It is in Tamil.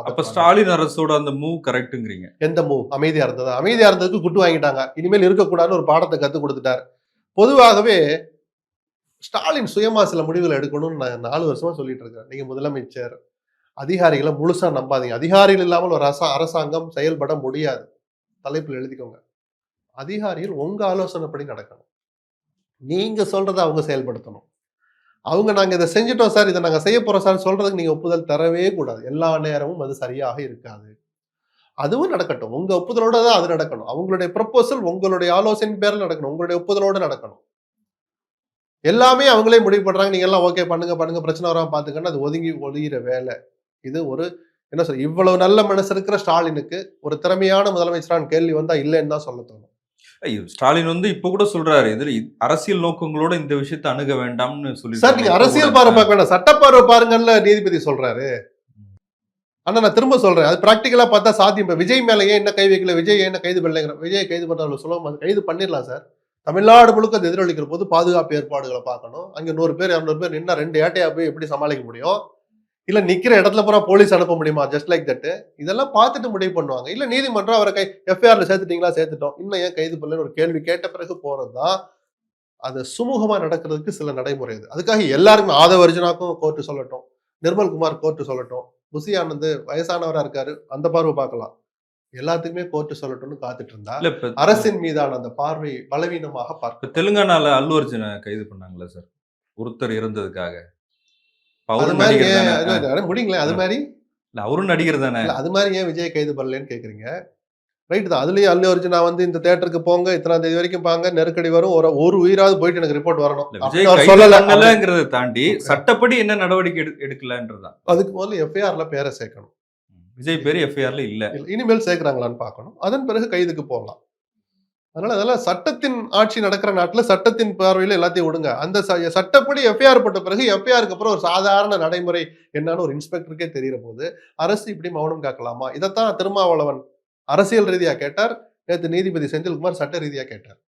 அப்ப ஸ்டாலின் அரசோட அந்த மூவ் கரெக்ட்ங்கிறீங்க. எந்த மூவ்? அமைதியா இருந்ததா? அமைதியா இருந்ததுக்கு குட்டு வாங்கிட்டாங்க. இனிமேல் இருக்கக்கூடாதுன்னு ஒரு பாடத்தை கத்துக் கொடுத்துட்டார். பொதுவாகவே ஸ்டாலின் சுயமா சில முடிவுகள் எடுக்கணும்னு நான் 4 வருஷமா சொல்லிட்டு இருக்கேன். நீங்க முதலமைச்சர், அதிகாரிகளை முழுசா நம்பாதீங்க. அதிகாரிகள் இல்லாமல் ஒரு அரசாங்கம் செயல்பட முடியாது. தலைப்பில் எழுதிக்கோங்க. அதிகாரிகள் உங்க ஆலோசனைப்படி நடக்கணும். நீங்க சொல்றத அவங்க செயல்படுத்தணும். அவங்க நாங்க இதை செஞ்சுட்டோம் சார், இதை நாங்க செய்ய போறோம் சார் சொல்றதுக்கு நீங்க ஒப்புதல் தரவே கூடாது. எல்லா நேரமும் அது சரியாக இருக்காது. அதுவும் நடக்கட்டும். உங்க ஒப்புதலோட தான் அது நடக்கணும். அவங்களுடைய ப்ரொபோசல் உங்களுடைய ஆலோசனை பேர்ல நடக்கணும். உங்களுடைய ஒப்புதலோட நடக்கணும். எல்லாமே அவங்களே முடிவு பண்றாங்க. நீங்க எல்லாம் ஓகே பண்ணுங்க பண்ணுங்க பிரச்சனை வராம பாத்துக்கன்னு அது ஒதுங்கிற வேலை. இது ஒரு என்ன சொல்ற இவ்வளவு நல்ல மனசு இருக்கிற ஸ்டாலினுக்கு ஒரு திறமையான முதலமைச்சரான கேள்வி வந்தா இல்லைன்னு தான் சொல்ல தோணும். ஸ்டாலின் வந்து இப்ப கூட சொல்றாரு, இதுல அரசியல் நோக்கங்களோட இந்த விஷயத்தை அணுக வேண்டாம்னு சொல்லி. சார் நீங்க அரசியல் பார்வை பார்க்க வேண்டாம், சட்டப்பார்வை பாருங்கன்னு நீதிபதி சொல்றாரு. ஆனா நான் திரும்ப சொல்றேன், அது பிராக்டிகலா பார்த்தா சாத்தியம். இப்ப விஜய் மேல ஏன் என்ன கை வைக்கல, விஜய் என்ன கைது பண்ணலைங்கிற, விஜய் கைது பண்ற சுலபம், கைது பண்ணிடலாம் சார். தமிழ்நாடு முழுக்க அது எதிரொலிக்கிற போது பாதுகாப்பு ஏற்பாடுகளை பார்க்கணும். அங்க 100 பேர் 200 பேர் நின்னா 2 ஏட்டையா போய் எப்படி சமாளிக்க முடியும்? இல்ல நிக்கிற இடத்துல பூரா போலீஸ் அனுப்ப முடியுமா? Just like that. இதெல்லாம் பார்த்துட்டு முடிவு பண்ணுவாங்க. இல்ல நீதிமன்றம் அவரை எஃப்ஐஆர்ல சேர்த்துட்டீங்களா? சேர்த்துட்டோம். இன்னும் ஏன் கைது பண்ணலன்னு ஒரு கேள்வி கேட்ட பிறகு போறதுதான் அது சுமூகமா நடக்கிறதுக்கு சில நடைமுறை. அதுக்காக எல்லாருமே ஆதவ அர்ஜுனாக்கும் கோர்ட்டு சொல்லட்டும், நிர்மல்குமார் கோர்ட்டு சொல்லட்டும், புசி ஆனந்த் வயசானவரா இருக்காரு அந்த பார்வை பார்க்கலாம். எல்லாத்துக்குமே கோர்ட்டு சொல்லட்டும்னு காத்துட்டு இருந்தா அரசின் மீதான அந்த பார்வை பலவீனமாக பார்க்க. தெலுங்கானால அல்லு அர்ஜுனை கைது பண்ணாங்களா சார், ஒருத்தர் இருந்ததுக்காக? முடிங்களேன். அது மாதிரி அவரும் நடிகர் தானே. அது மாதிரி ஏன் விஜய் கைது பண்ணலன்னு கேக்குறீங்க? ரைட் தான். அதுலயும் அல்லு அர்ஜுனா வந்து இந்த தியேட்டருக்கு போங்க, இத்தனாம் தேதி வரைக்கும் பாங்க, நெருக்கடி வரும், ஒரு உயிராவது போயிட்டு எனக்கு ரிப்போர்ட் வரணும் சொல்லலங்கிறத தாண்டி சட்டப்படி என்ன நடவடிக்கை எடுக்கலன்றதான். அதுக்கு முதல்ல எஃப்ஐஆர்ல பேரை சேர்க்கணும். விஜய் பேரு எஃப்ஐஆர்ல இல்ல, இனிமேல் சேர்க்கிறாங்களான்னு பார்க்கணும். அதன் பிறகு கைதுக்கு போகலாம். அதனால அதெல்லாம் சட்டத்தின் ஆட்சி நடக்கிற நாட்டுல சட்டத்தின் பார்வையில எல்லாத்தையும் விடுங்க. அந்த சட்டப்படி எஃப்ஐஆர் போட்ட பிறகு எஃப்ஐஆருக்கு அப்புறம் ஒரு சாதாரண நடைமுறை என்னன்னு ஒரு இன்ஸ்பெக்டருக்கே தெரிகிற போது அரசு இப்படி மௌனம் காக்கலாமா? இதைத்தான் திருமாவளவன் அரசியல் ரீதியா கேட்டார். நேற்று நீதிபதி செந்தில்குமார் சட்ட ரீதியா கேட்டார்.